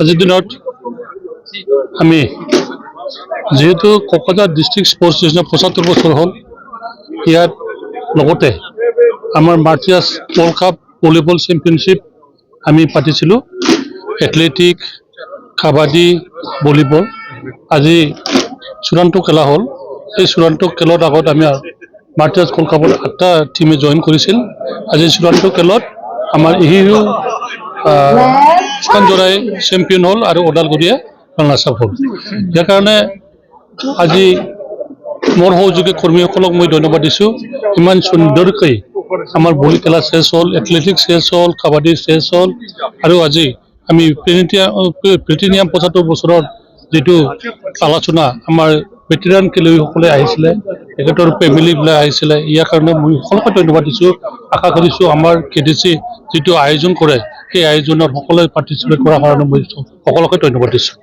আজিৰ দিনত আমি যেহেতু কোকৰাঝাৰ ডিস্ট্ৰিক্ট স্পোৰ্টস ডিভিশন ৭৫ বছৰ হ'ল ইয়াত লগতে আমাৰ মাৰ্টিয়াছ ৱৰ্ল্ড কাপ ভলীবল চেম্পিয়নশ্বিপ আমি পাতিছিলোঁ এথলেটিক কাবাডী ভলীবল আজি চূড়ান্ত খেলা হ'ল এই চূড়ান্ত খেলত আগত আমি মাৰ্টিয়াছ ৱৰ্ল্ড কাপত ৮টা টিমে জইন কৰিছিল আজি চূড়ান্ত খেলত আমাৰ ইহিৰো স্থানজোৰাই চেম্পিয়ন হ'ল আৰু ওদালগুৰিয়ে ৰাণাৰ্ছ আপ হ'ল ইয়াৰ কাৰণে আজি মোৰ সহযোগী কৰ্মীসকলক মই ধন্যবাদ দিছোঁ ইমান সুন্দৰকৈ আমাৰ ভলী খেলা চেছ হ'ল এথলেটিক্স চেছ হ'ল কাবাডী চেছ হ'ল আৰু আজি আমি প্লেটিনিয়াম ৭৫ বছৰৰ যিটো আলোচনা আমাৰ ভেটেৰান খেলুৱৈসকলে আহিছিলে তেখেতৰ ফেমিলিবিলাক আহিছিলে ইয়াৰ কাৰণে মই সকলোকে ধন্যবাদ দিছোঁ আশা কৰিছোঁ আমাৰ কেডিচি যিটো আয়োজন কৰে সেই আয়োজনত সকলোৱে পাৰ্টিচিপেট কৰাৰ কাৰণে মই সকলোকে ধন্যবাদ দিছোঁ